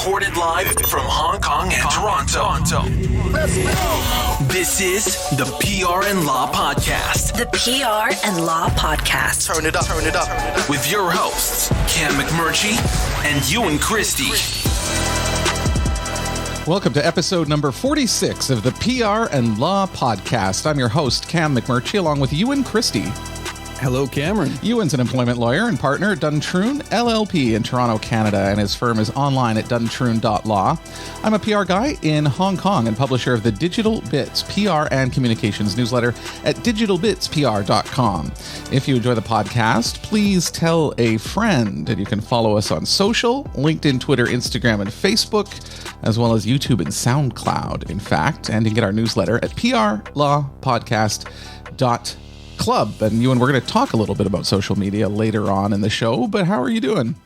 Recorded live from Hong Kong and Toronto. Let's go! This is the PR and Law Podcast. The PR and Law Podcast. Turn it up. With your hosts, Cam McMurtry and Ewan Christie. Welcome to episode number 46 of the PR and Law Podcast. I'm your host, Cam McMurtry, along with Ewan Christie. Hello, Cameron. Ewan's an employment lawyer and partner at Duntroon LLP in Toronto, Canada, and his firm is online at duntroon.law. I'm a PR guy in Hong Kong and publisher of the Digital Bits PR and Communications newsletter at digitalbitspr.com. If you enjoy the podcast, please tell a friend, and you can follow us on social, LinkedIn, Twitter, Instagram, and Facebook, as well as YouTube and SoundCloud, in fact, and you can get our newsletter at PRLawPodcast.Club. And Ewan, we're going to talk a little bit about social media later on in the show, but how are you doing?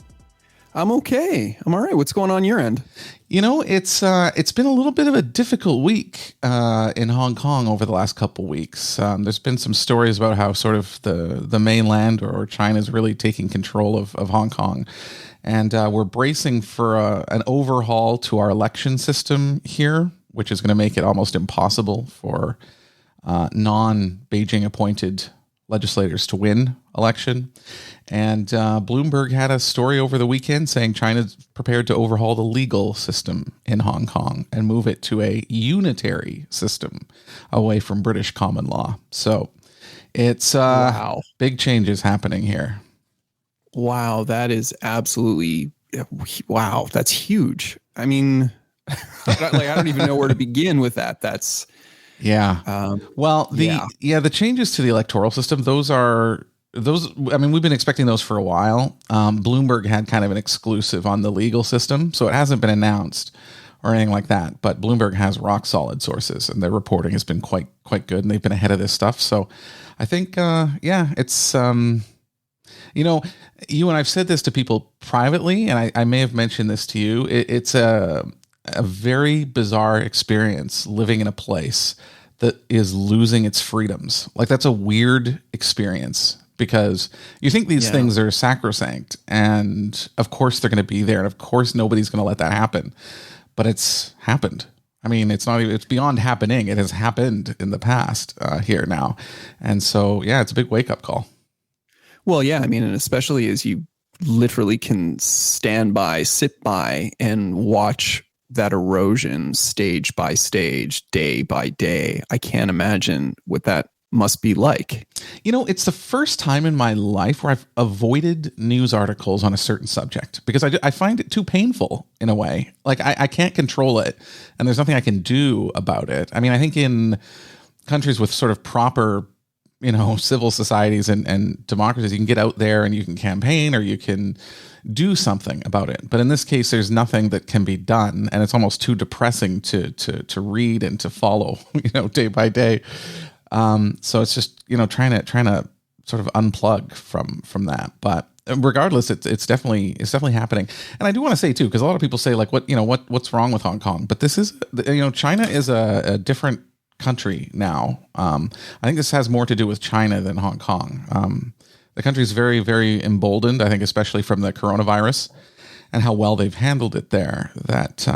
I'm okay. I'm all right. What's going on your end? You know, it's been a little bit of a difficult week in Hong Kong over the last couple weeks. There's been some stories about how sort of the mainland or China is really taking control of Hong Kong. And we're bracing for an overhaul to our election system here, which is going to make it almost impossible for non-Beijing appointed legislators to win election. And Bloomberg had a story over the weekend saying China's prepared to overhaul the legal system in Hong Kong and move it to a unitary system away from British common law. So it's wow. Big changes happening here. Wow, that is absolutely wow. That's huge. I mean, I don't even know where to begin with that. That's yeah. The changes to the electoral system, I mean, we've been expecting those for a while. Bloomberg had kind of an exclusive on the legal system, so it hasn't been announced or anything like that. But Bloomberg has rock solid sources, and their reporting has been quite good, and they've been ahead of this stuff. So I think, it's, you know, you and I've said this to people privately, and I may have mentioned this to you. It's a very bizarre experience living in a place that is losing its freedoms. Like, that's a weird experience because you think these things are sacrosanct, and of course they're going to be there, and of course nobody's going to let that happen, but it's happened. I mean, it's beyond happening. It has happened in the past here now. And so, it's a big wake-up call. Well, yeah, I mean, and especially as you literally can sit by and watch that erosion stage by stage, day by day. I can't imagine what that must be like. You know, it's the first time in my life where I've avoided news articles on a certain subject because I find it too painful in a way. Like I can't control it and there's nothing I can do about it. I mean, I think in countries with sort of proper, you know, civil societies and democracies, you can get out there and you can campaign or you can do something about it. But in this case, there's nothing that can be done, and it's almost too depressing to read and to follow, you know, day by day. So it's just, you know, trying to sort of unplug from that. But regardless, it's definitely happening. And I do want to say too, because a lot of people say like, what's wrong with Hong Kong? But this is, you know, China is a different country now. I think this has more to do with China than Hong Kong. The country is very, very emboldened, I think, especially from the coronavirus and how well they've handled it there, that,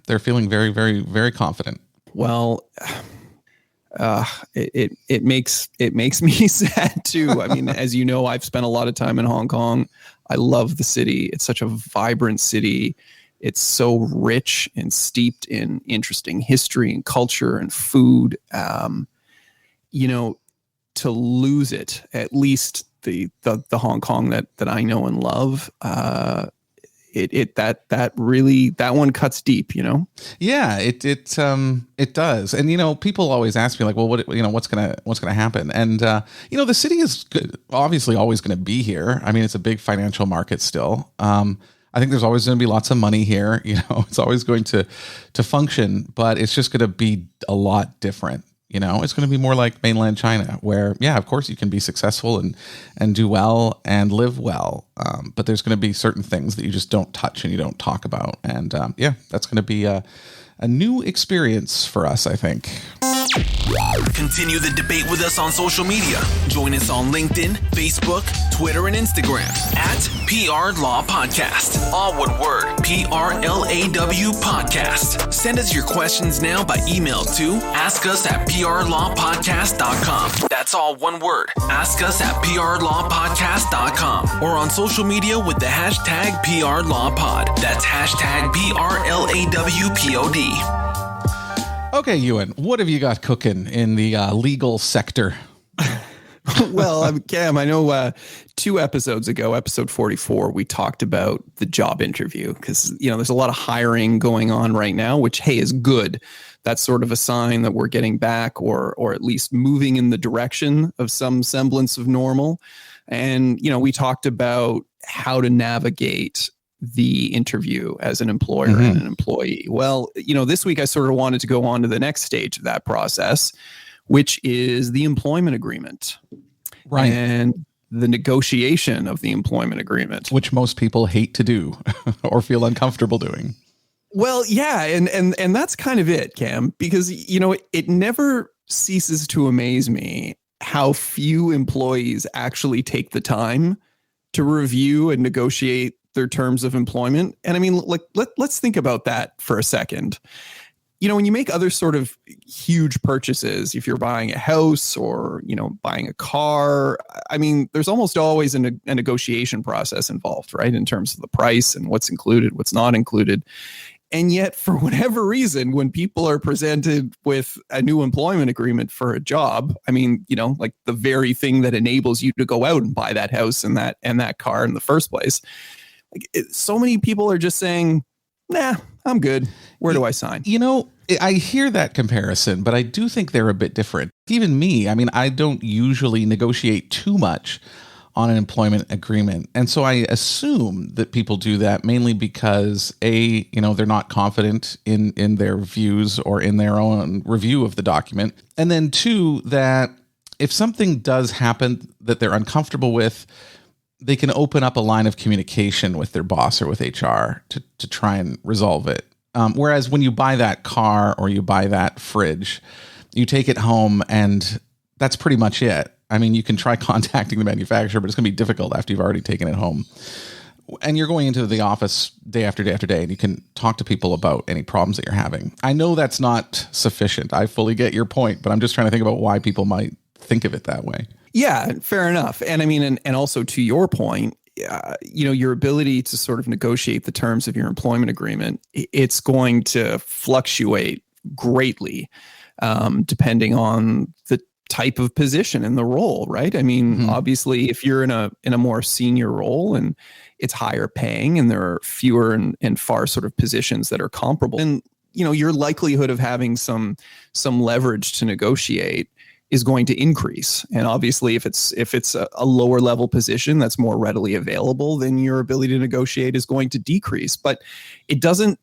they're feeling very, very, very confident. Well, it makes me sad too. I mean, as you know, I've spent a lot of time in Hong Kong. I love the city. It's such a vibrant city. It's so rich and steeped in interesting history and culture and food. You know, to lose it, at least the Hong Kong that I know and love, that one cuts deep, you know? Yeah, it does. And, you know, people always ask me like, well, what's going to happen? And, you know, the city is obviously always going to be here. I mean, it's a big financial market still. I think there's always going to be lots of money here. You know, it's always going to function, but it's just going to be a lot different. You know, it's going to be more like mainland China where, of course you can be successful and do well and live well. But there's going to be certain things that you just don't touch and you don't talk about. And that's going to be a new experience for us, I think. Continue the debate with us on social media. Join us on LinkedIn, Facebook, Twitter, and Instagram at PR Law Podcast. All one word, PRLAW Podcast. Send us your questions now by email to askus@PRLawPodcast.com. That's all one word, askus@PRLawPodcast.com. Or on social media with the hashtag PRLawPod. That's hashtag PRLAWPOD. Okay, Ewan, what have you got cooking in the legal sector? Well, Cam, I know 2 episodes ago, episode 44, we talked about the job interview because, there's a lot of hiring going on right now, which, hey, is good. That's sort of a sign that we're getting back or at least moving in the direction of some semblance of normal. And, we talked about how to navigate the interview as an employer and an employee. Well, this week I sort of wanted to go on to the next stage of that process, which is the employment agreement. Right. And the negotiation of the employment agreement. Which most people hate to do or feel uncomfortable doing. Well, yeah. And that's kind of it, Cam, because, it never ceases to amaze me how few employees actually take the time to review and negotiate their terms of employment. And I mean, let's think about that for a second. When you make other sort of huge purchases, if you're buying a house or, buying a car, I mean, there's almost always a negotiation process involved, right? In terms of the price and what's included, what's not included. And yet, for whatever reason, when people are presented with a new employment agreement for a job, I mean, like the very thing that enables you to go out and buy that house and that car in the first place, so many people are just saying, nah, I'm good. Where do I sign? I hear that comparison, but I do think they're a bit different. Even me, I mean, I don't usually negotiate too much on an employment agreement. And so I assume that people do that mainly because they're not confident in their views or in their own review of the document. And then 2, that if something does happen that they're uncomfortable with, they can open up a line of communication with their boss or with HR to try and resolve it. Whereas when you buy that car or you buy that fridge, you take it home and that's pretty much it. I mean, you can try contacting the manufacturer, but it's going to be difficult after you've already taken it home. And you're going into the office day after day after day, and you can talk to people about any problems that you're having. I know that's not sufficient. I fully get your point, but I'm just trying to think about why people might think of it that way. Yeah, fair enough. And I mean, and also to your point, your ability to sort of negotiate the terms of your employment agreement, it's going to fluctuate greatly depending on the type of position and the role, right? I mean, obviously, if you're in a more senior role and it's higher paying and there are fewer and far sort of positions that are comparable, and your likelihood of having some leverage to negotiate is going to increase. And obviously, if it's a lower level position that's more readily available, then your ability to negotiate is going to decrease. But it doesn't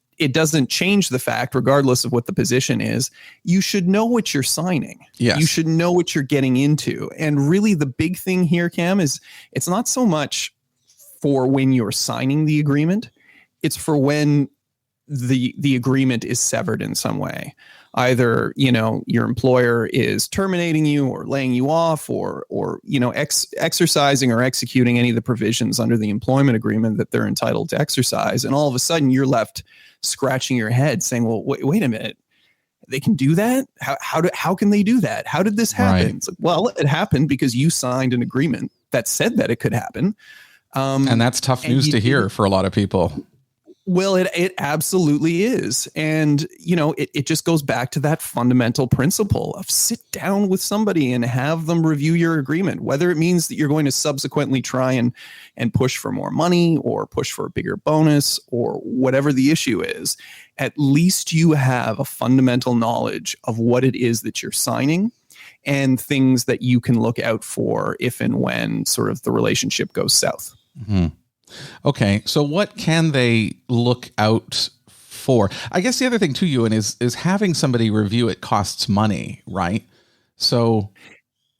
change the fact, regardless of what the position is, you should know what you're signing. Yes. You should know what you're getting into. And really the big thing here, Cam, is it's not so much for when you're signing the agreement, it's for when the agreement is severed in some way. Either, your employer is terminating you or laying you off or exercising or executing any of the provisions under the employment agreement that they're entitled to exercise. And all of a sudden you're left scratching your head saying, well, wait a minute, they can do that? How can they do that? How did this happen? Right. It's like, well, it happened because you signed an agreement that said that it could happen. And that's tough news to hear for a lot of people. Well, it absolutely is. And, it just goes back to that fundamental principle of sit down with somebody and have them review your agreement, whether it means that you're going to subsequently try and push for more money or push for a bigger bonus or whatever the issue is. At least you have a fundamental knowledge of what it is that you're signing and things that you can look out for if and when sort of the relationship goes south. Mm-hmm. Okay, so what can they look out for? I guess the other thing too, Ewan, is having somebody review it costs money, right? So,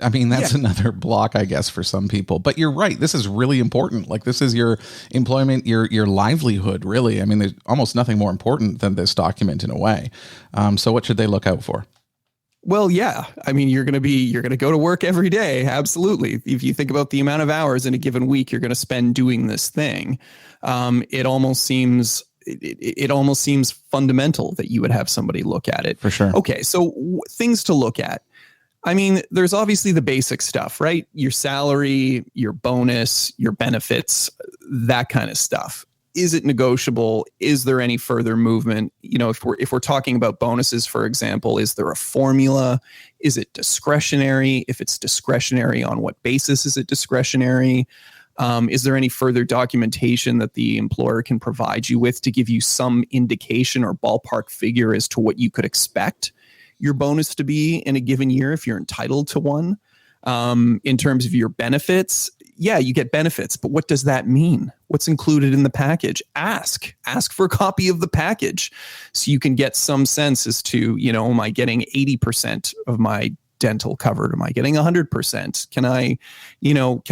I mean, that's another block, I guess, for some people. But you're right. This is really important. Like, this is your employment, your livelihood, really. I mean, there's almost nothing more important than this document in a way. So what should they look out for? Well, yeah. I mean, you're going to go to work every day. Absolutely. If you think about the amount of hours in a given week you're going to spend doing this thing, it almost seems fundamental that you would have somebody look at it. For sure. Okay. So things to look at. I mean, there's obviously the basic stuff, right? Your salary, your bonus, your benefits, that kind of stuff. Is it negotiable? Is there any further movement? You know, if we're talking about bonuses, for example, is there a formula? Is it discretionary? If it's discretionary, on what basis is it discretionary? Is there any further documentation that the employer can provide you with to give you some indication or ballpark figure as to what you could expect your bonus to be in a given year if you're entitled to one? In terms of your benefits, yeah, you get benefits, but what does that mean? What's included in the package? Ask for a copy of the package so you can get some sense as to, you know, am I getting 80% of my dental covered? Am I getting 100%? Can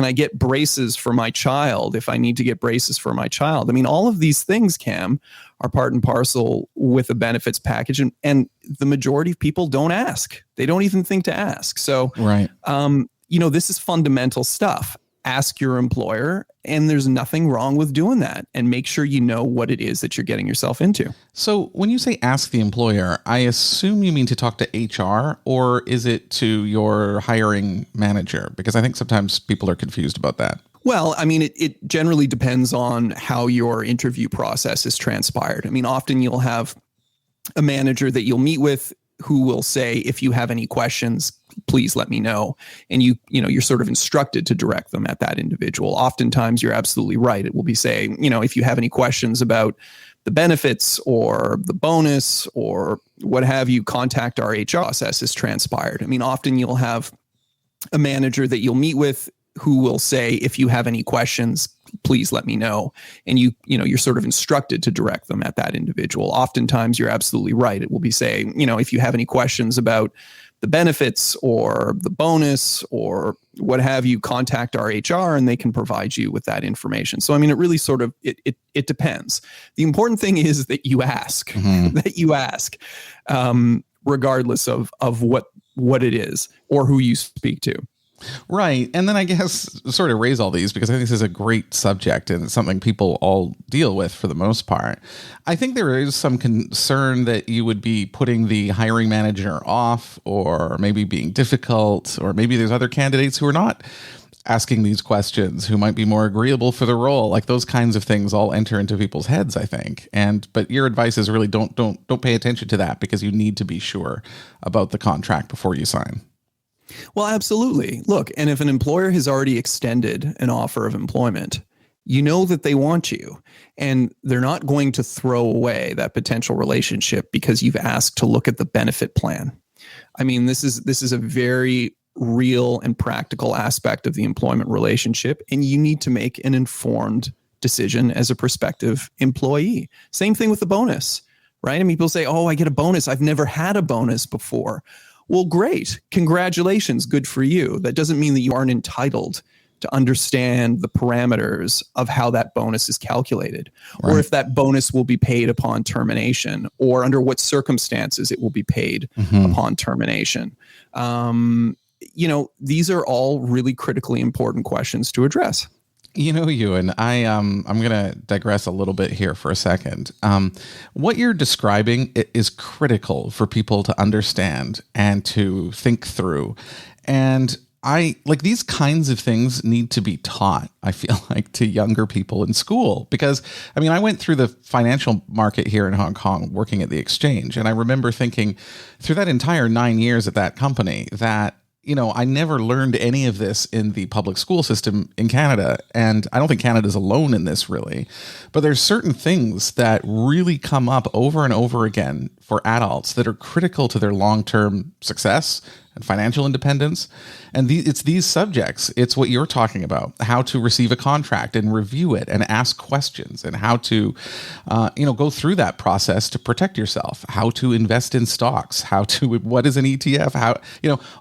I get braces for my child if I need to get braces for my child? I mean, all of these things, Cam, are part and parcel with a benefits package. And the majority of people don't ask. They don't even think to ask. So, right. You know, this is fundamental stuff. Ask your employer, and there's nothing wrong with doing that, and make sure you know what it is that you're getting yourself into. So when you say ask the employer, I assume you mean to talk to HR, or is it to your hiring manager? Because I think sometimes people are confused about that. Well, I mean, it generally depends on how your interview process is transpired. I mean, often you'll have a manager that you'll meet with who will say, if you have any questions, please let me know. And you're sort of instructed to direct them at that individual. Oftentimes you're absolutely right. It will be saying, you know, if you have any questions about the benefits or the bonus or what have you, contact our HR. Process is transpired. I mean, often you'll have a manager that you'll meet with who will say, if you have any questions, please let me know. And you're sort of instructed to direct them at that individual. Oftentimes you're absolutely right. It will be saying, you know, if you have any questions about the benefits or the bonus or what have you, contact our HR and they can provide you with that information. So, I mean, it really sort of, it depends. The important thing is that you ask, regardless of what it is or who you speak to. Right. And then I guess sort of raise all these because I think this is a great subject and it's something people all deal with for the most part. I think there is some concern that you would be putting the hiring manager off or maybe being difficult, or maybe there's other candidates who are not asking these questions who might be more agreeable for the role. Like those kinds of things all enter into people's heads, I think. But your advice is really don't pay attention to that because you need to be sure about the contract before you sign. Well, absolutely. Look, and if an employer has already extended an offer of employment, you know that they want you, and they're not going to throw away that potential relationship because you've asked to look at the benefit plan. I mean, this is a very real and practical aspect of the employment relationship, and you need to make an informed decision as a prospective employee. Same thing with the bonus, right? I mean, people say, oh, I get a bonus. I've never had a bonus before. Well, great. Congratulations. Good for you. That doesn't mean that you aren't entitled to understand the parameters of how that bonus is calculated, right, or if that bonus will be paid upon termination, or under what circumstances it will be paid upon termination. These are all really critically important questions to address. You know, Ewan, I'm going to digress a little bit here for a second. What you're describing is critical for people to understand and to think through. And these kinds of things need to be taught, I feel like, to younger people in school. Because, I mean, I went through the financial market here in Hong Kong working at the exchange. And I remember thinking through that entire 9 years at that company that, you know, I never learned any of this in the public school system in Canada. And I don't think Canada's alone in this, really. But there's certain things that really come up over and over again for adults that are critical to their long-term success and financial independence. And it's these subjects. It's what you're talking about, how to receive a contract and review it and ask questions, and how to, go through that process to protect yourself, how to invest in stocks, what is an ETF,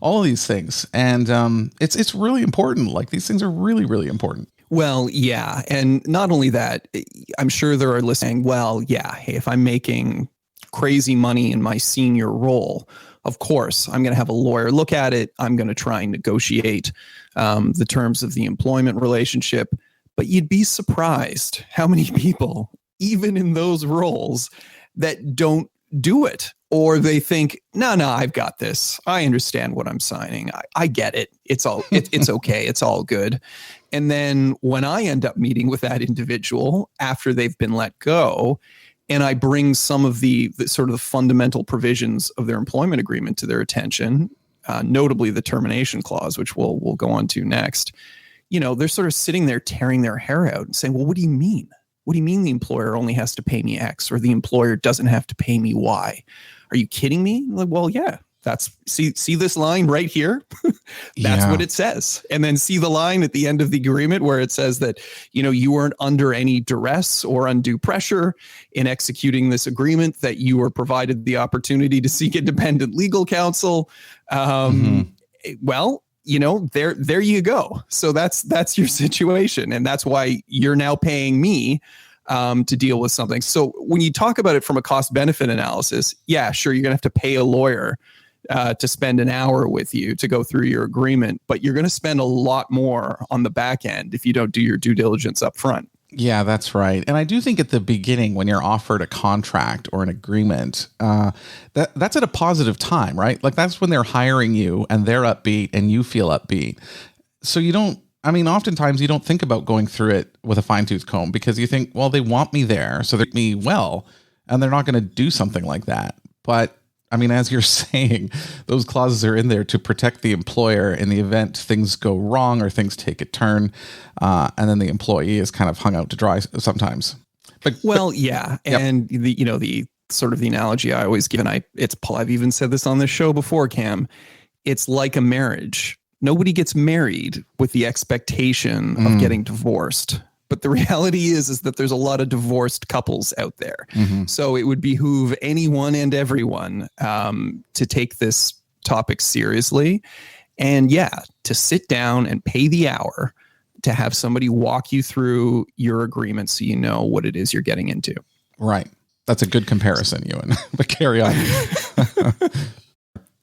all of these things. And it's really important. Like, these things are really, really important. Well, yeah. And not only that, I'm sure there are listeners saying, well, yeah, hey, if I'm making crazy money in my senior role, of course, I'm going to have a lawyer look at it. I'm going to try and negotiate the terms of the employment relationship. But you'd be surprised how many people, even in those roles, that don't do it, or they think, no, I've got this. I understand what I'm signing. I get it. It's okay. It's all good. And then when I end up meeting with that individual after they've been let go, and I bring some of the sort of the fundamental provisions of their employment agreement to their attention, notably the termination clause, which we'll go on to next, they're sort of sitting there tearing their hair out and saying, well, what do you mean? What do you mean the employer only has to pay me X, or the employer doesn't have to pay me Y? Are you kidding me? I'm like, well, yeah, see this line right here? That's what it says. And then see the line at the end of the agreement where it says that, you weren't under any duress or undue pressure in executing this agreement, that you were provided the opportunity to seek independent legal counsel. Well, there you go. So that's your situation. And that's why you're now paying me to deal with something. So when you talk about it from a cost benefit analysis, yeah, sure, you're going to have to pay a lawyer to spend an hour with you to go through your agreement, but you're going to spend a lot more on the back end if you don't do your due diligence up front. Yeah, that's right. And I do think at the beginning, when you're offered a contract or an agreement, that's at a positive time, right? Like that's when they're hiring you and they're upbeat and you feel upbeat. So oftentimes you don't think about going through it with a fine tooth comb because you think, well, they want me there, so they're me well, and they're not going to do something like that. But as you're saying, those clauses are in there to protect the employer in the event things go wrong or things take a turn, and then the employee is kind of hung out to dry sometimes. Yeah. Yep. And the sort of the analogy I always give, and I've even said this on this show before, Cam, it's like a marriage. Nobody gets married with the expectation of getting divorced. But the reality is that there's a lot of divorced couples out there. So it would behoove anyone and everyone to take this topic seriously. And to sit down and pay the hour to have somebody walk you through your agreement so you know what it is you're getting into. Right. That's a good comparison, Ewan. But carry on.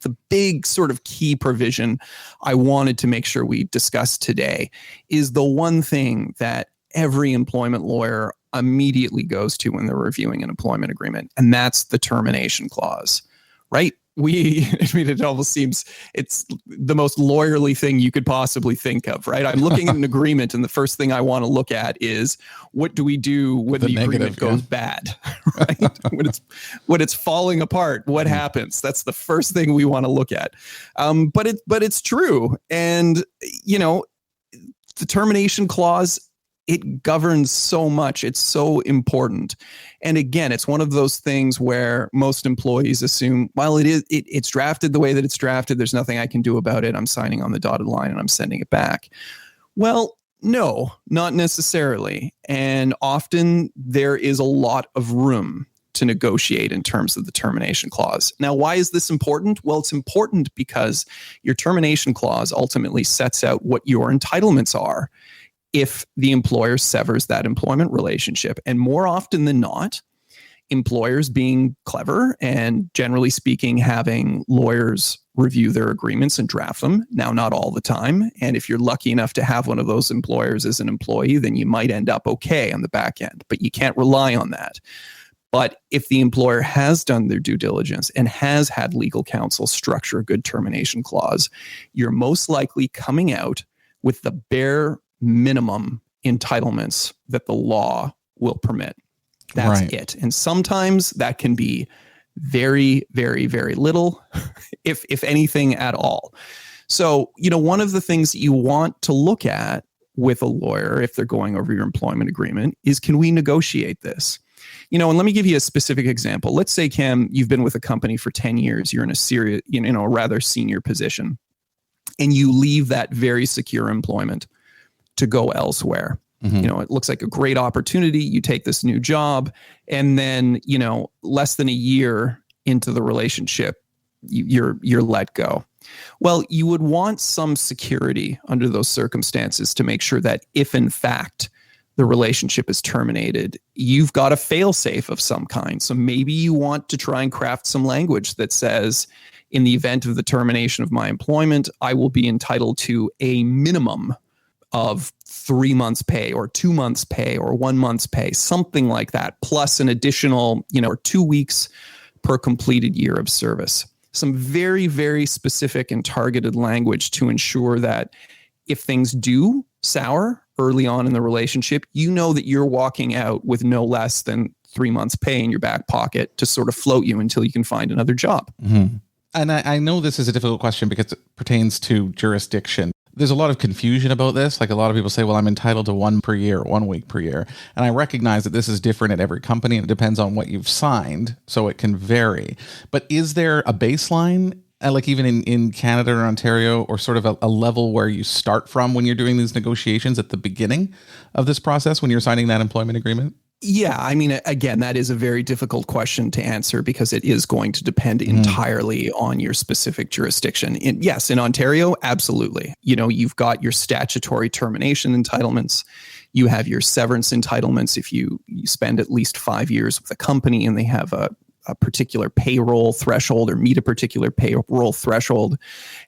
The big sort of key provision I wanted to make sure we discuss today is the one thing that every employment lawyer immediately goes to when they're reviewing an employment agreement, and that's the termination clause, right? It almost seems it's the most lawyerly thing you could possibly think of, right? I'm looking at an agreement, and the first thing I want to look at is what do we do when the agreement goes bad, right? when it's falling apart, what happens? That's the first thing we want to look at. But it's true, and the termination clause, it governs so much. It's so important. And again, it's one of those things where most employees assume, well, it's drafted the way that it's drafted. There's nothing I can do about it. I'm signing on the dotted line and I'm sending it back. Well, no, not necessarily. And often there is a lot of room to negotiate in terms of the termination clause. Now, why is this important? Well, it's important because your termination clause ultimately sets out what your entitlements are if the employer severs that employment relationship. And more often than not, employers being clever and generally speaking, having lawyers review their agreements and draft them. Now, not all the time. And if you're lucky enough to have one of those employers as an employee, then you might end up okay on the back end, but you can't rely on that. But if the employer has done their due diligence and has had legal counsel structure a good termination clause, you're most likely coming out with the bare minimum entitlements that the law will permit. That's right. It. And sometimes that can be very, very, very little, if anything at all. So, one of the things that you want to look at with a lawyer, if they're going over your employment agreement, is can we negotiate this? And let me give you a specific example. Let's say, Cam, you've been with a company for 10 years. You're in a rather senior position, and you leave that very secure employment to go elsewhere. It looks like a great opportunity. You take this new job, and then, less than a year into the relationship, you're let go. Well, you would want some security under those circumstances to make sure that if in fact the relationship is terminated, you've got a fail-safe of some kind. So maybe you want to try and craft some language that says, in the event of the termination of my employment, I will be entitled to a minimum of 3 months pay or 2 months pay or 1 month's pay, something like that, plus an additional, or 2 weeks per completed year of service. Some very, very specific and targeted language to ensure that if things do sour early on in the relationship, you know that you're walking out with no less than 3 months pay in your back pocket to sort of float you until you can find another job. Mm-hmm. And I know this is a difficult question because it pertains to jurisdiction. There's a lot of confusion about this. Like, a lot of people say, well, I'm entitled to 1 per year, 1 week per year. And I recognize that this is different at every company and it depends on what you've signed. So it can vary. But is there a baseline, like even in Canada or Ontario, or sort of a level where you start from when you're doing these negotiations at the beginning of this process, when you're signing that employment agreement? Yeah, I mean, again, that is a very difficult question to answer because it is going to depend entirely on your specific jurisdiction. Yes, in Ontario, absolutely. You've got your statutory termination entitlements. You have your severance entitlements if you spend at least 5 years with a company and they have a particular payroll threshold or meet a particular payroll threshold.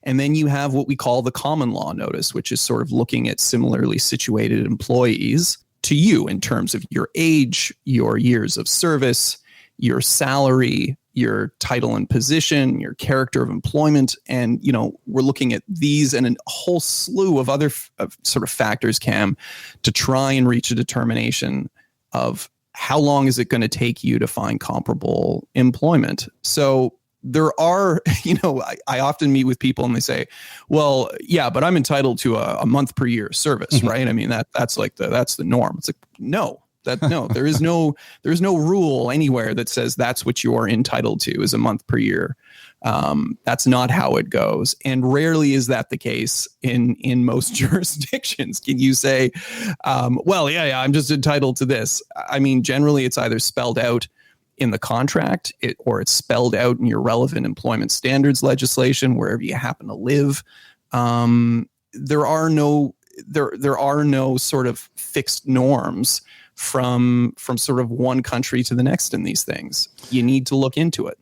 And then you have what we call the common law notice, which is sort of looking at similarly situated employees to you in terms of your age, your years of service, your salary, your title and position, your character of employment. And, we're looking at these and a whole slew of other sort of factors, Cam, to try and reach a determination of how long is it going to take you to find comparable employment. So there are, I often meet with people and they say, well, yeah, but I'm entitled to a month per year service, right? I mean, that's the norm. It's like, no, there is no rule anywhere that says that's what you're entitled to is a month per year. That's not how it goes. And rarely is that the case in most jurisdictions. Can you say, well, yeah, I'm just entitled to this? I mean, generally it's either spelled out in the contract or it's spelled out in your relevant employment standards legislation, wherever you happen to live. There are no sort of fixed norms from sort of one country to the next in these things. You need to look into it.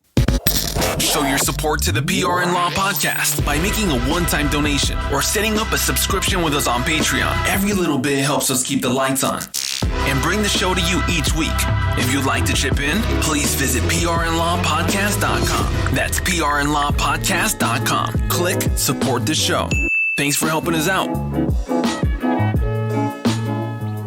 Show your support to the PR and Law Podcast by making a one-time donation or setting up a subscription with us on Patreon. Every little bit helps us keep the lights on and bring the show to you each week. If you'd like to chip in, please visit PRLawPodcast.com. That's PRLawPodcast.com. Click support the show. Thanks for helping us out.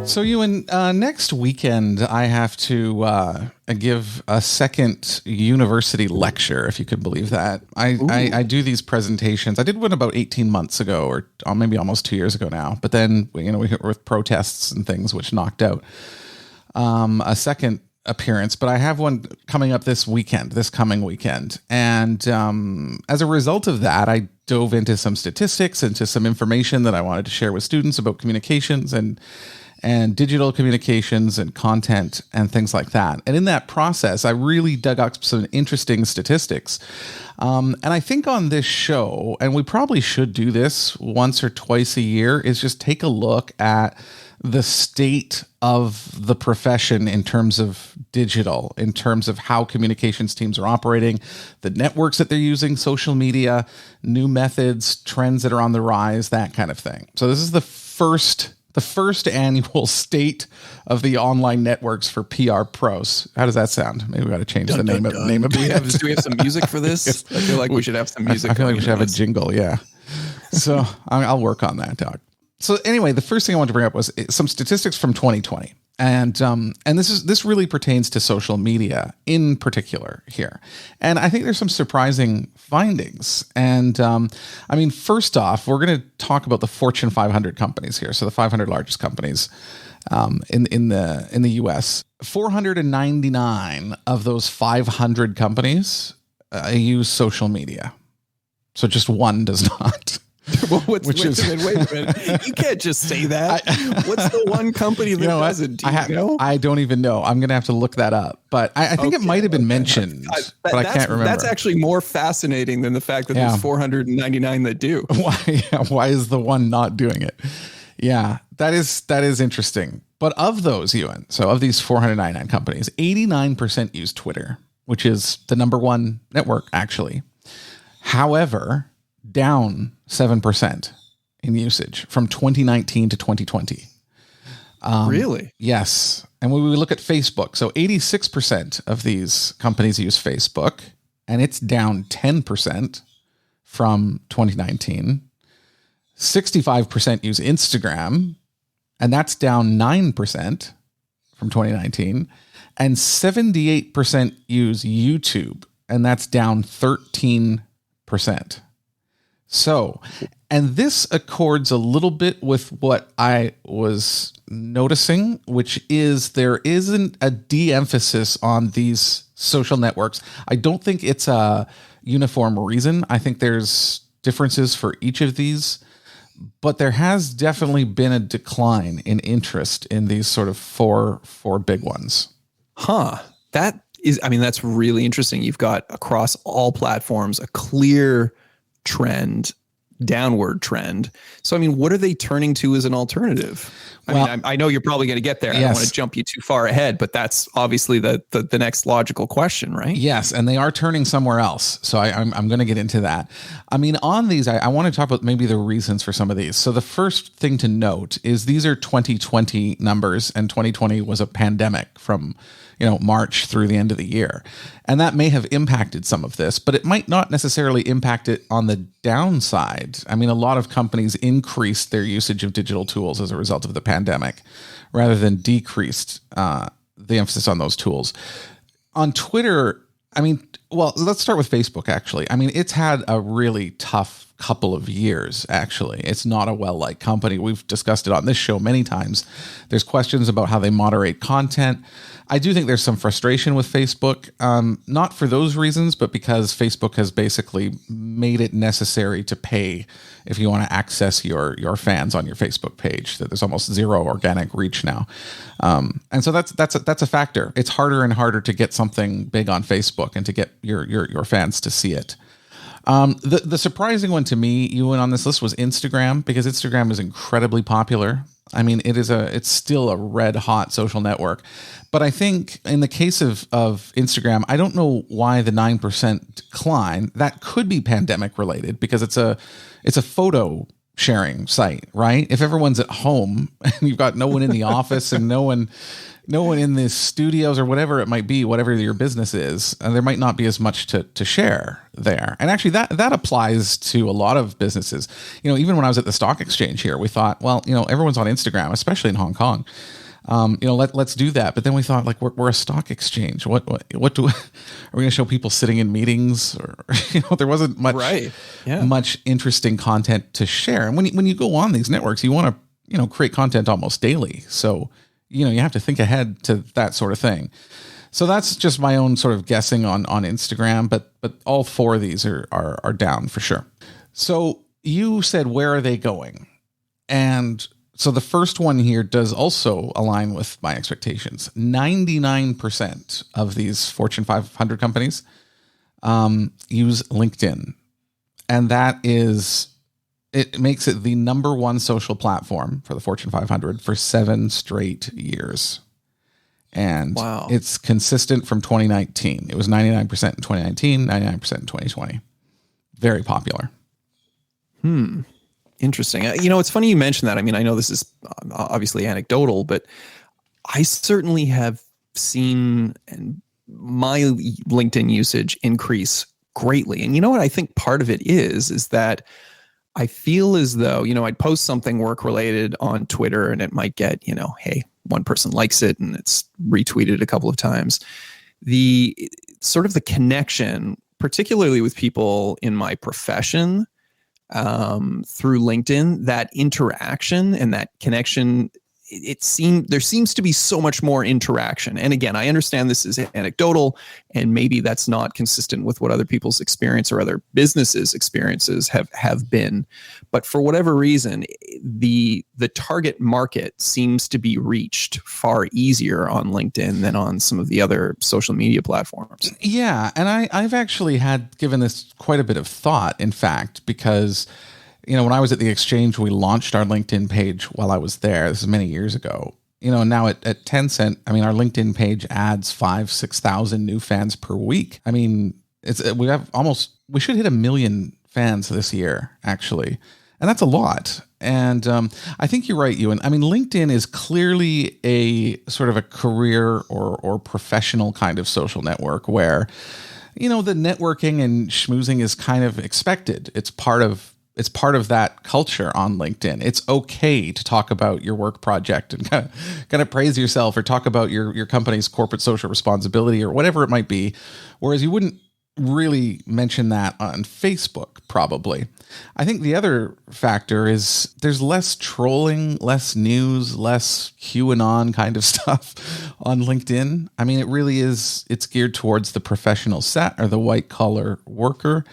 So, Ewan, next weekend, I have to give a second university lecture, if you could believe that. I do these presentations. I did one about 18 months ago, or maybe almost 2 years ago now. But then, we hit with protests and things, which knocked out a second appearance. But I have one coming up this coming weekend. And as a result of that, I dove into some statistics, into some information that I wanted to share with students about communications and digital communications and content and things like that. And in that process, I really dug up some interesting statistics. And I think on this show, and we probably should do this once or twice a year, is just take a look at the state of the profession in terms of digital, in terms of how communications teams are operating, the networks that they're using, social media, new methods, trends that are on the rise, that kind of thing. So this is the first annual State of the Online Networks for PR Pros. How does that sound? Maybe we got to change the name of it. Do we have some music for this? I feel like we should have some music. I feel like we should have a jingle. Yeah. So I'll work on that, Doc. So anyway, the first thing I wanted to bring up was some statistics from 2020. And this really pertains to social media in particular here. And I think there's some surprising findings. And first off, we're going to talk about the Fortune 500 companies here. So the 500 largest companies in the US. 499 of those 500 companies use social media. So just one does not. Wait a minute. You can't just say that. What's the one company that doesn't? Do you know? I don't even know. I'm going to have to look that up. But I think it might have been mentioned, but I can't remember. That's actually more fascinating than the fact that there's 499 that do. Why is the one not doing it? Yeah. that is interesting. But of those, Ewan, so of these 499 companies, 89% use Twitter, which is the number one network, actually. However, down 7% in usage from 2019 to 2020. Really? Yes. And when we look at Facebook, so 86% of these companies use Facebook, and it's down 10% from 2019. 65% use Instagram, and that's down 9% from 2019. And 78% use YouTube, and that's down 13%. So, and this accords a little bit with what I was noticing, which is there isn't a de-emphasis on these social networks. I don't think it's a uniform reason. I think there's differences for each of these, but there has definitely been a decline in interest in these sort of four big ones. Huh. That's really interesting. You've got across all platforms a clear downward trend. So, what are they turning to as an alternative? I know you're probably going to get there. Yes. I don't want to jump you too far ahead, but that's obviously the next logical question, right? Yes, and they are turning somewhere else. So I'm going to get into that. On these, I want to talk about maybe the reasons for some of these. So the first thing to note is these are 2020 numbers, and 2020 was a pandemic from March through the end of the year. And that may have impacted some of this, but it might not necessarily impact it on the downside. A lot of companies increased their usage of digital tools as a result of the pandemic rather than decreased the emphasis on those tools. On Twitter, let's start with Facebook, actually. It's had a really tough couple of years, actually. It's not a well-liked company. We've discussed it on this show many times. There's questions about how they moderate content. I do think there's some frustration with Facebook, not for those reasons, but because Facebook has basically made it necessary to pay if you want to access your fans on your Facebook page. That there's almost zero organic reach now, and so that's a factor. It's harder and harder to get something big on Facebook and to get your fans to see it. The surprising one to me, Ewan, on this list was Instagram, because Instagram is incredibly popular. It's still a red hot social network. But I think in the case of Instagram, I don't know why the 9% decline. That could be pandemic related, because it's a photo sharing site, right? If everyone's at home and you've got no one in the office and no one in the studios or whatever it might be, whatever your business is, there might not be as much to share there. And actually that applies to a lot of businesses. Even when I was at the stock exchange here, we thought, well, everyone's on Instagram, especially in Hong Kong. Let's do that. But then we thought, like, we're a stock exchange. What do are we going to show people sitting in meetings? Or there wasn't much interesting content to share. And when you go on these networks, you want to create content almost daily. So you have to think ahead to that sort of thing. So that's just my own sort of guessing on Instagram. But all four of these are down for sure. So you said, where are they going? And so the first one here does also align with my expectations. 99% of these Fortune 500 companies use LinkedIn. And it makes it the number one social platform for the Fortune 500 for 7 straight years. And It's consistent from 2019. It was 99% in 2019, 99% in 2020. Very popular. Interesting. It's funny you mentioned that. I know this is obviously anecdotal, but I certainly have seen my LinkedIn usage increase greatly. And you know what I think part of it is that I feel as though, I'd post something work related on Twitter and it might get, hey, one person likes it and it's retweeted a couple of times. The sort of the connection, particularly with people in my profession, through LinkedIn, that interaction and that connection, there seems to be so much more interaction. And again, I understand this is anecdotal and maybe that's not consistent with what other people's experience or other businesses' experiences have been. But for whatever reason, the target market seems to be reached far easier on LinkedIn than on some of the other social media platforms. Yeah. And I've actually had given this quite a bit of thought, in fact, because when I was at the exchange, we launched our LinkedIn page while I was there. This is many years ago. And now at Tencent, I mean, our LinkedIn page adds 5,000-6,000 new fans per week. I mean, we should hit 1 million fans this year, actually. And that's a lot. And I think you're right, Ewan. I mean, LinkedIn is clearly a sort of a career or professional kind of social network where, the networking and schmoozing is kind of expected. It's part of that culture on LinkedIn. It's okay to talk about your work project and kind of praise yourself or talk about your company's corporate social responsibility or whatever it might be. Whereas you wouldn't really mention that on Facebook, probably. I think the other factor is there's less trolling, less news, less QAnon kind of stuff on LinkedIn. I mean, it's geared towards the professional set or the white collar worker.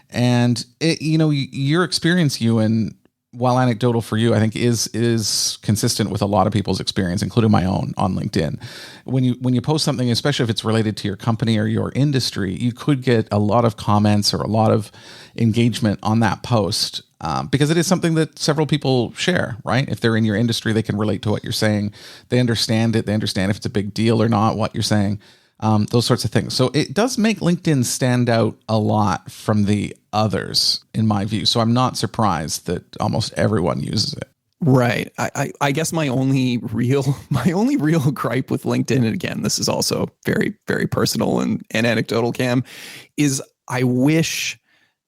And your experience, Ewan, while anecdotal for you, I think is consistent with a lot of people's experience, including my own on LinkedIn. When you post something, especially if it's related to your company or your industry, you could get a lot of comments or a lot of engagement on that post because it is something that several people share, right? If they're in your industry, they can relate to what you're saying. They understand it. They understand if it's a big deal or not, what you're saying. Those sorts of things. So it does make LinkedIn stand out a lot from the others, in my view. So I'm not surprised that almost everyone uses it. Right. I guess my only real gripe with LinkedIn, and again, this is also very, very personal and anecdotal, Cam, is I wish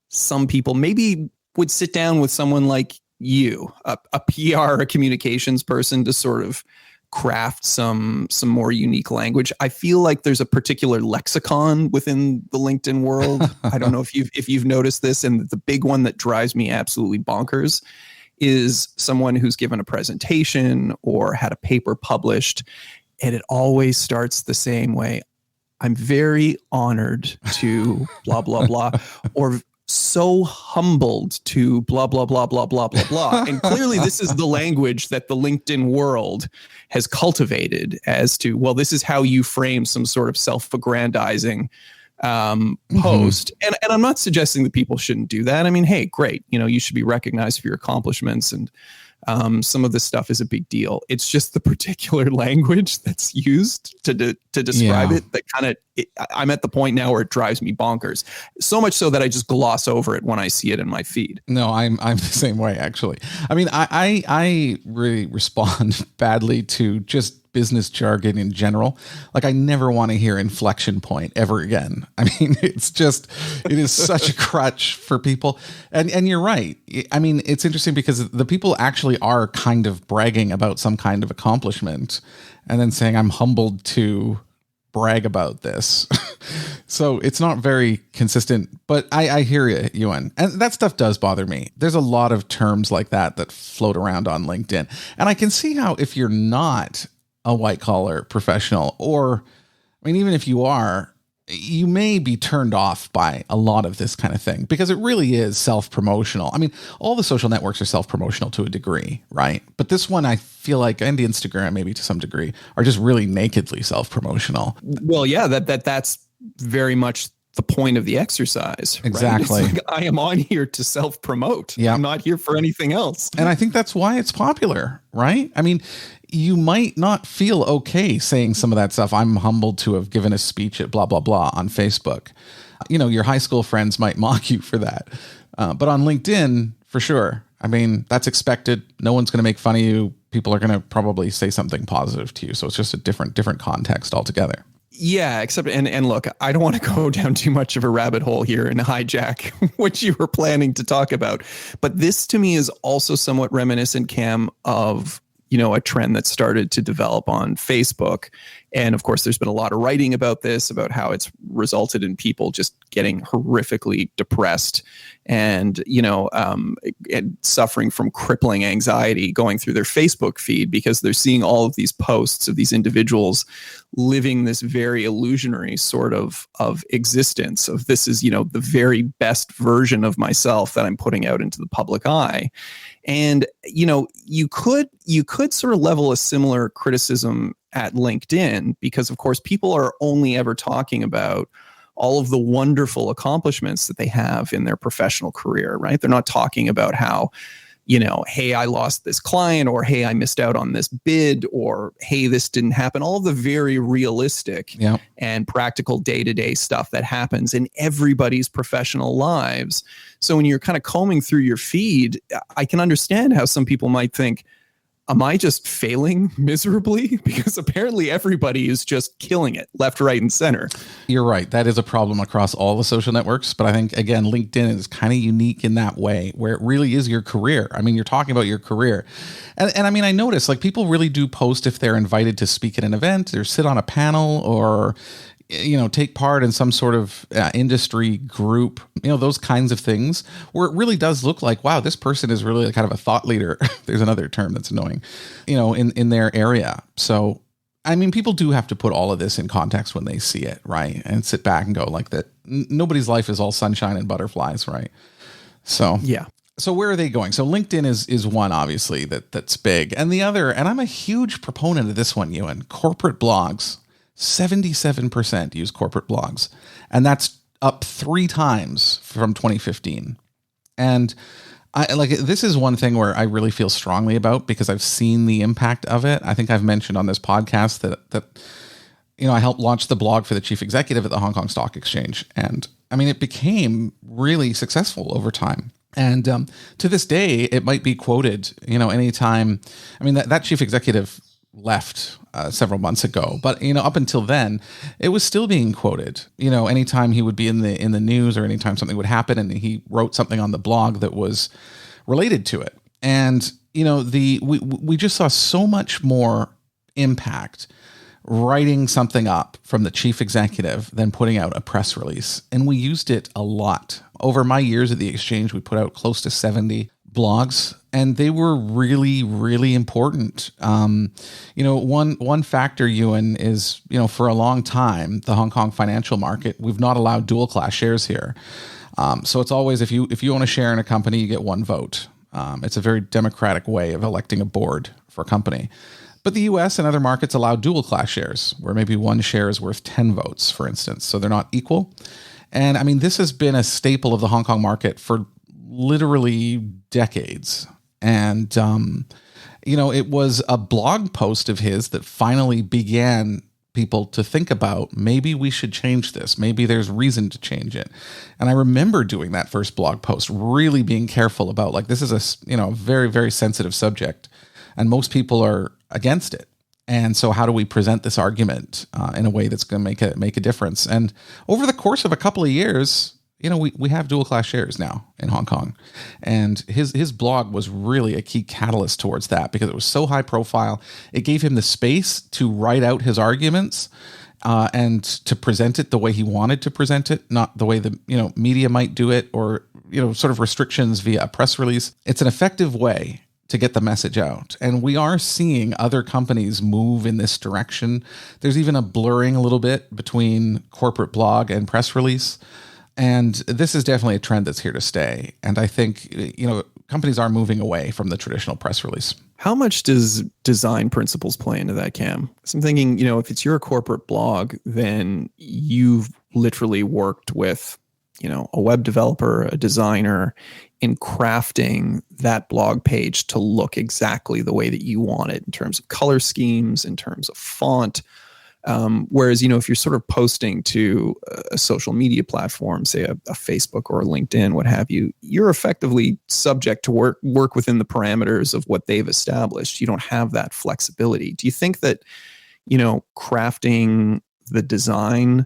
some people maybe would sit down with someone like you, a PR, a communications person, to sort of craft some more unique language. I feel like there's a particular lexicon within the LinkedIn world. I don't know if you've noticed this, and the big one that drives me absolutely bonkers is someone who's given a presentation or had a paper published, and it always starts the same way. I'm very honored to blah, blah, blah, or so humbled to blah, blah, blah, blah, blah, blah, blah. And clearly this is the language that the LinkedIn world has cultivated as to, well, this is how you frame some sort of self-aggrandizing post. And I'm not suggesting that people shouldn't do that. I mean, hey, great. You should be recognized for your accomplishments, and some of this stuff is a big deal. It's just the particular language that's used to describe it that kind of, I'm at the point now where it drives me bonkers. So much so that I just gloss over it when I see it in my feed. No, I'm the same way, actually. I mean, I really respond badly to just business jargon in general. Like, I never want to hear inflection point ever again. I mean, it is such a crutch for people. And you're right. I mean, it's interesting because the people actually are kind of bragging about some kind of accomplishment and then saying, I'm humbled to brag about this. So it's not very consistent, but I hear you, Ewan. And that stuff does bother me. There's a lot of terms like that float around on LinkedIn. And I can see how if you're not a white collar professional, or, I mean, even if you are, you may be turned off by a lot of this kind of thing because it really is self-promotional. I mean, all the social networks are self-promotional to a degree, right? But this one, I feel like, and Instagram maybe to some degree, are just really nakedly self-promotional. Well, yeah, that's very much the point of the exercise. Exactly. Right? It's like, I am on here to self-promote. Yeah. I'm not here for anything else. And I think that's why it's popular, right? I mean, you might not feel okay saying some of that stuff. I'm humbled to have given a speech at blah, blah, blah on Facebook. Your high school friends might mock you for that. But on LinkedIn, for sure. I mean, that's expected. No one's going to make fun of you. People are going to probably say something positive to you. So it's just a different context altogether. Yeah, except, and look, I don't want to go down too much of a rabbit hole here and hijack what you were planning to talk about. But this to me is also somewhat reminiscent, Cam, of a trend that started to develop on Facebook. And of course, there's been a lot of writing about this, about how it's resulted in people just getting horrifically depressed and, and suffering from crippling anxiety going through their Facebook feed because they're seeing all of these posts of these individuals living this very illusionary sort of existence of, this is, the very best version of myself that I'm putting out into the public eye. And, you could sort of level a similar criticism at LinkedIn because, of course, people are only ever talking about all of the wonderful accomplishments that they have in their professional career, right? They're not talking about how, hey, I lost this client, or hey, I missed out on this bid, or hey, this didn't happen. All of the very realistic and practical day-to-day stuff that happens in everybody's professional lives. So when you're kind of combing through your feed, I can understand how some people might think, am I just failing miserably? Because apparently everybody is just killing it left, right, and center. You're right. That is a problem across all the social networks. But I think, again, LinkedIn is kind of unique in that way, where it really is your career. I mean, you're talking about your career. And I mean, I notice like people really do post if they're invited to speak at an event or sit on a panel or, take part in some sort of industry group, those kinds of things, where it really does look like, wow, this person is really kind of a thought leader. There's another term that's annoying, in their area. So, I mean, people do have to put all of this in context when they see it, right? And sit back and go like that. Nobody's life is all sunshine and butterflies, right? So, yeah. So where are they going? So LinkedIn is one, obviously, that's big. And the other, and I'm a huge proponent of this one, Ewan, corporate blogs. 77% use corporate blogs, and that's up 3 times from 2015. And this is one thing where I really feel strongly about because I've seen the impact of it. I think I've mentioned on this podcast that I helped launch the blog for the chief executive at the Hong Kong Stock Exchange, and I mean it became really successful over time. And to this day, it might be quoted, anytime. I mean that chief executive left several months ago, but up until then it was still being quoted, anytime he would be in the news or anytime something would happen and he wrote something on the blog that was related to it. And we just saw so much more impact writing something up from the chief executive than putting out a press release, and we used it a lot. Over my years at the exchange, we put out close to 70 blogs, and they were really, really important. One factor, Ewan, is, for a long time, the Hong Kong financial market, we've not allowed dual class shares here. So it's always, if you own a share in a company, you get 1 vote. It's a very democratic way of electing a board for a company. But the US and other markets allow dual class shares, where maybe 1 share is worth 10 votes, for instance. So they're not equal. And I mean, this has been a staple of the Hong Kong market for literally decades. And, it was a blog post of his that finally began people to think about, maybe we should change this. Maybe there's reason to change it. And I remember doing that first blog post, really being careful about this is a, very, very sensitive subject and most people are against it. And so how do we present this argument in a way that's going to make a difference? And over the course of a couple of years, we have dual class shares now in Hong Kong, and his blog was really a key catalyst towards that because it was so high profile. It gave him the space to write out his arguments and to present it the way he wanted to present it, not the way the media might do it or sort of restrictions via a press release. It's an effective way to get the message out. And we are seeing other companies move in this direction. There's even a blurring a little bit between corporate blog and press release. And this is definitely a trend that's here to stay. And I think, companies are moving away from the traditional press release. How much does design principles play into that, Cam? So I'm thinking, if it's your corporate blog, then you've literally worked with, a web developer, a designer in crafting that blog page to look exactly the way that you want it in terms of color schemes, in terms of font. Whereas, if you're sort of posting to a social media platform, say a Facebook or a LinkedIn, what have you, you're effectively subject to work within the parameters of what they've established. You don't have that flexibility. Do you think that, crafting the design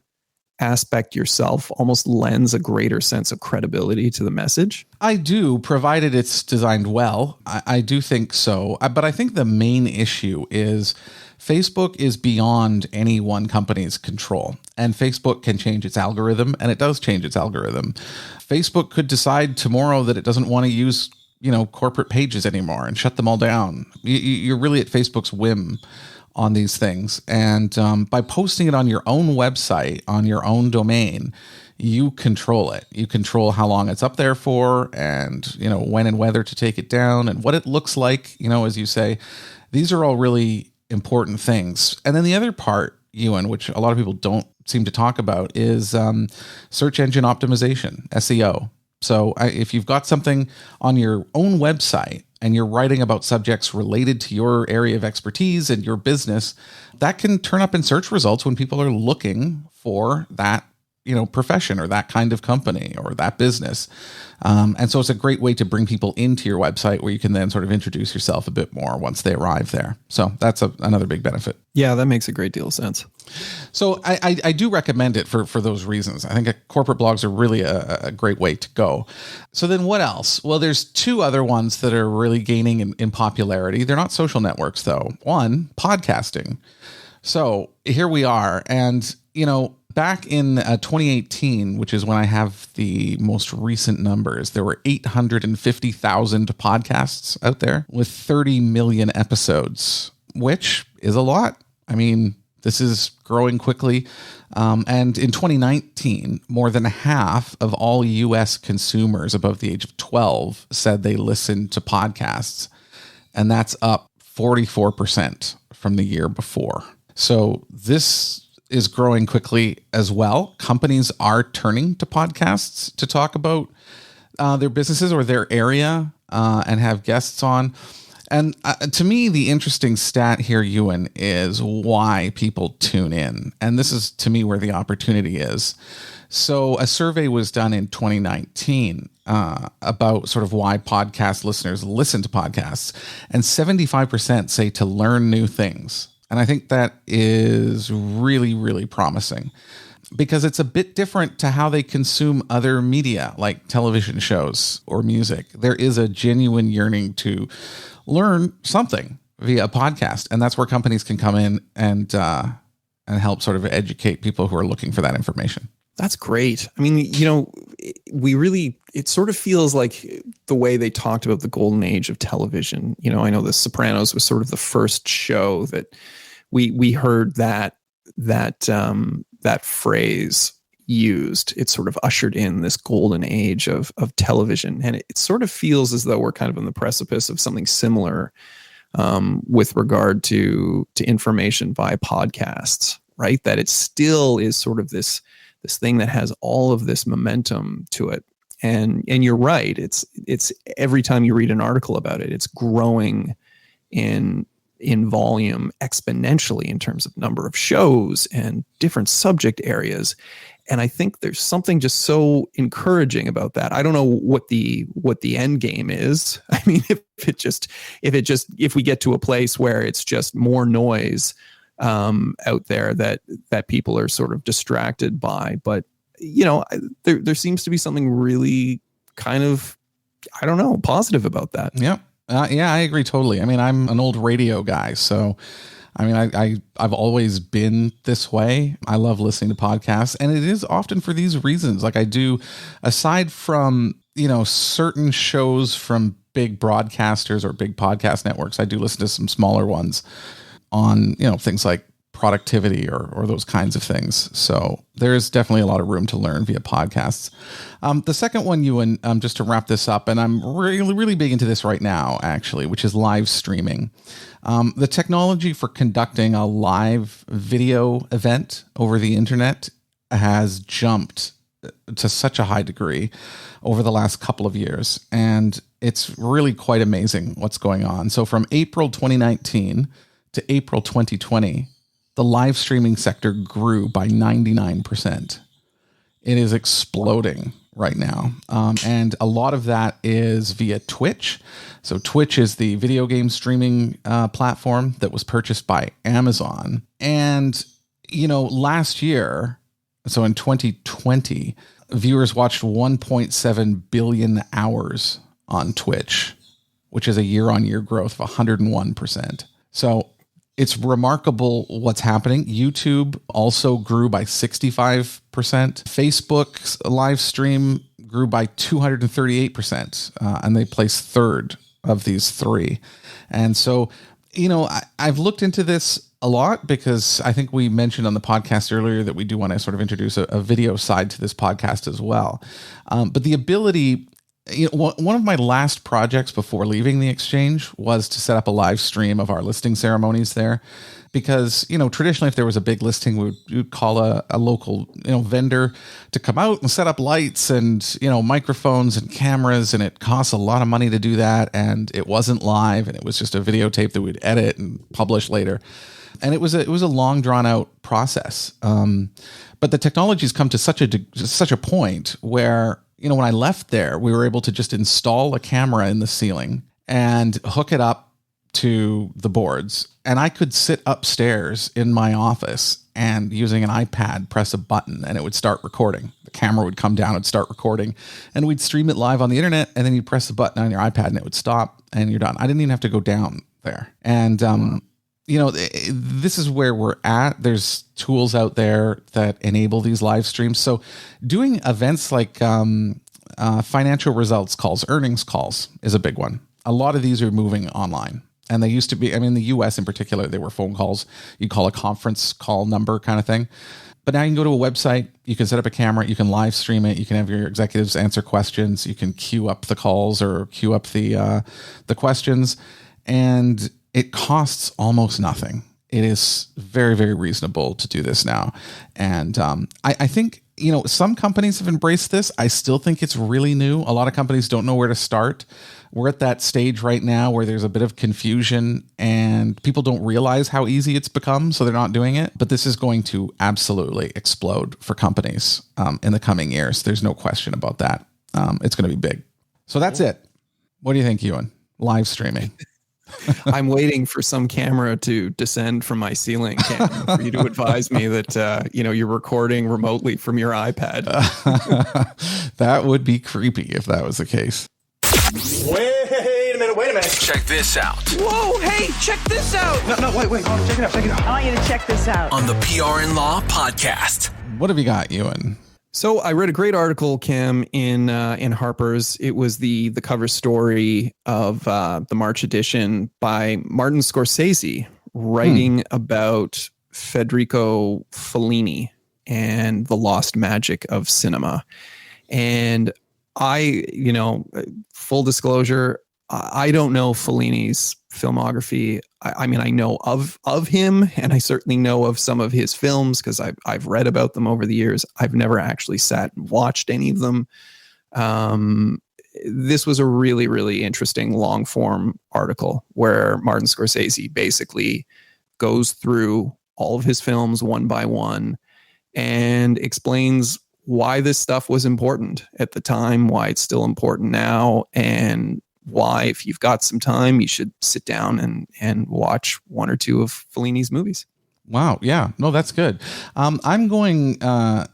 aspect yourself almost lends a greater sense of credibility to the message? I do, provided it's designed well. I do think so. But I think the main issue is Facebook is beyond any one company's control, and Facebook can change its algorithm, and it does change its algorithm. Facebook could decide tomorrow that it doesn't want to use, corporate pages anymore and shut them all down. You're really at Facebook's whim on these things. And by posting it on your own website, on your own domain, you control it. You control how long it's up there for and, when and whether to take it down and what it looks like, as you say. These are all really important things. And then the other part Ewan, which a lot of people don't seem to talk about, is search engine optimization, SEO. So if you've got something on your own website and you're writing about subjects related to your area of expertise and your business, that can turn up in search results when people are looking for that, profession or that kind of company or that business. And so it's a great way to bring people into your website where you can then sort of introduce yourself a bit more once they arrive there. So that's another big benefit. Yeah, that makes a great deal of sense. So I do recommend it for those reasons. I think corporate blogs are really a great way to go. So then what else? Well, there's two other ones that are really gaining in popularity. They're not social networks though. One, podcasting. So here we are. And, back in 2018, which is when I have the most recent numbers, there were 850,000 podcasts out there with 30 million episodes, which is a lot. I mean, this is growing quickly. And in 2019, more than half of all U.S. consumers above the age of 12 said they listened to podcasts. And that's up 44% from the year before. So this is growing quickly as well. Companies are turning to podcasts to talk about their businesses or their area and have guests on. And to me, the interesting stat here, Ewan, is why people tune in. And this is, to me, where the opportunity is. So a survey was done in 2019 about sort of why podcast listeners listen to podcasts. And 75% say to learn new things. And I think that is really, really promising because it's a bit different to how they consume other media like television shows or music. There is a genuine yearning to learn something via a podcast. And that's where companies can come in and help sort of educate people who are looking for that information. That's great. I mean, it sort of feels like the way they talked about the golden age of television. I know The Sopranos was sort of the first show that we heard that phrase used. It sort of ushered in this golden age of television. And it sort of feels as though we're kind of on the precipice of something similar with regard to information via podcasts, right? That it still is sort of this thing that has all of this momentum to it. And you're right. It's every time you read an article about it, it's growing in volume exponentially in terms of number of shows and different subject areas. And I think there's something just so encouraging about that. I don't know what the end game is. I mean, if we get to a place where it's just more noise out there that people are sort of distracted by, but there seems to be something really kind of, I don't know, positive about that. Yeah. Yeah, I agree totally. I mean, I'm an old radio guy, so I mean, I've always been this way. I love listening to podcasts, and it is often for these reasons. Like I do, aside from, certain shows from big broadcasters or big podcast networks, I do listen to some smaller ones on, things like productivity or those kinds of things. So there is definitely a lot of room to learn via podcasts. The second one, Ewan, just to wrap this up, and I'm really, really big into this right now, actually, which is live streaming. The technology for conducting a live video event over the internet has jumped to such a high degree over the last couple of years. And it's really quite amazing what's going on. So from April 2019 to April 2020, the live streaming sector grew by 99%. It is exploding right now. And a lot of that is via Twitch. So Twitch is the video game streaming platform that was purchased by Amazon. And, last year, so in 2020, viewers watched 1.7 billion hours on Twitch, which is a year-on-year growth of 101%. So it's remarkable what's happening. YouTube also grew by 65%. Facebook's live stream grew by 238%, and they placed third of these three. And so, I've looked into this a lot because I think we mentioned on the podcast earlier that we do want to sort of introduce a video side to this podcast as well. But the ability One of my last projects before leaving the exchange was to set up a live stream of our listing ceremonies there. Because, traditionally, if there was a big listing, we would call a local, vendor to come out and set up lights and, microphones and cameras. And it costs a lot of money to do that. And it wasn't live. And it was just a videotape that we'd edit and publish later. And it was a long, drawn out process. But the technology's come to such a point where, when I left there, we were able to just install a camera in the ceiling and hook it up to the boards, and I could sit upstairs in my office and using an iPad press a button and it would start recording. The camera would come down and start recording, and we'd stream it live on the internet, and then you'd press the button on your iPad and it would stop and you're done. I didn't even have to go down there. And this is where we're at. There's tools out there that enable these live streams. So doing events like financial results calls, earnings calls is a big one. A lot of these are moving online. And they used to be, in the US in particular, they were phone calls. You call a conference call number kind of thing. But now you can go to a website, you can set up a camera, you can live stream it, you can have your executives answer questions, you can queue up the calls or queue up the questions, and it costs almost nothing. It is very, very reasonable to do this now. And I think, some companies have embraced this. I still think it's really new. A lot of companies don't know where to start. We're at that stage right now where there's a bit of confusion and people don't realize how easy it's become, so they're not doing it. But this is going to absolutely explode for companies in the coming years. There's no question about that. It's going to be big. So that's it. What do you think, Ewan? Live streaming. I'm waiting for some camera to descend from my ceiling camera for you to advise me that, you're recording remotely from your iPad. That would be creepy if that was the case. Wait a minute. Check this out. Whoa, hey, check this out. No, wait. Oh, check it out. I want you to check this out. On the PR and Law Podcast. What have you got, Ewan? So I read a great article, Kim, in Harper's. It was the cover story of the March edition by Martin Scorsese, writing about Federico Fellini and the lost magic of cinema. And I, full disclosure, I don't know Fellini's filmography. I know of him, and I certainly know of some of his films because I've read about them over the years. I've never actually sat and watched any of them. This was a really, really interesting long form article where Martin Scorsese basically goes through all of his films one by one and explains why this stuff was important at the time, why it's still important now, and why, if you've got some time, you should sit down and watch one or two of Fellini's movies. Wow. Yeah. No, that's good. I'm going a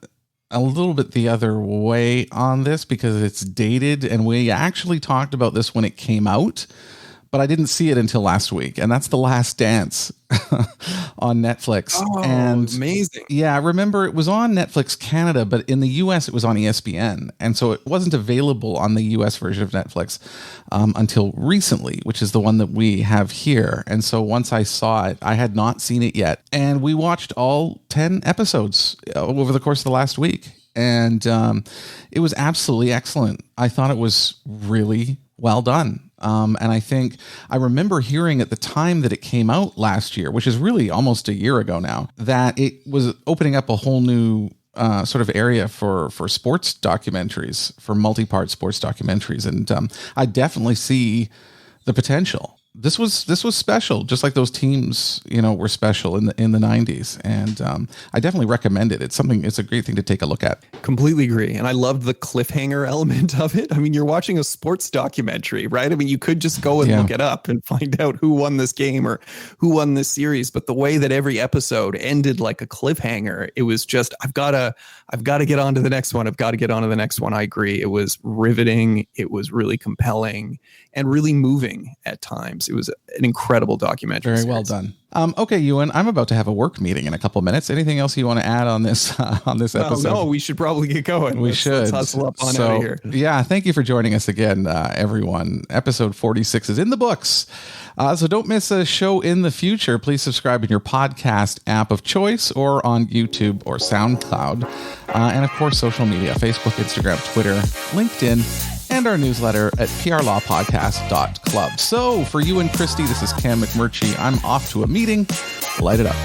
little bit the other way on this because it's dated, and we actually talked about this when it came out, but I didn't see it until last week, and that's The Last Dance on Netflix. Oh, and amazing. Yeah, I remember it was on Netflix Canada, but in the US it was on ESPN, and so it wasn't available on the US version of Netflix until recently, which is the one that we have here. And so once I saw it, I had not seen it yet, and we watched all 10 episodes over the course of the last week, and it was absolutely excellent. I thought it was really well done. And I think I remember hearing at the time that it came out last year, which is really almost a year ago now, that it was opening up a whole new sort of area for sports documentaries, for multi-part sports documentaries. And I definitely see the potential. This was special, just like those teams, were special in the 90s. And I definitely recommend it. It's a great thing to take a look at. Completely agree. And I loved the cliffhanger element of it. I mean, you're watching a sports documentary, right? I mean, you could just go and look it up and find out who won this game or who won this series. But the way that every episode ended like a cliffhanger, it was just, I've got to get on to the next one. I've got to get on to the next one. I agree. It was riveting. It was really compelling and really moving at times. It was an incredible documentary. Very well done. Okay, Ewan, I'm about to have a work meeting in a couple of minutes. Anything else you want to add on this episode? No, we should probably get going. Let's hustle up on out of here. Yeah, thank you for joining us again, everyone. Episode 46 is in the books. So don't miss a show in the future. Please subscribe in your podcast app of choice or on YouTube or SoundCloud. And of course, social media, Facebook, Instagram, Twitter, LinkedIn, and our newsletter at PRLawPodcast.Club. So for you and Christy, this is Cam McMurtry. I'm off to a meeting. Light it up.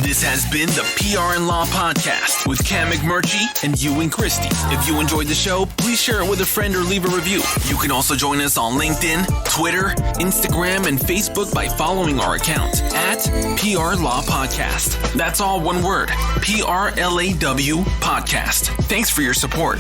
This has been the PR and Law Podcast with Cam McMurtry and Ewan Christie. If you enjoyed the show, please share it with a friend or leave a review. You can also join us on LinkedIn, Twitter, Instagram, and Facebook by following our account at PR Law Podcast. That's all one word, PRLAW Podcast. Thanks for your support.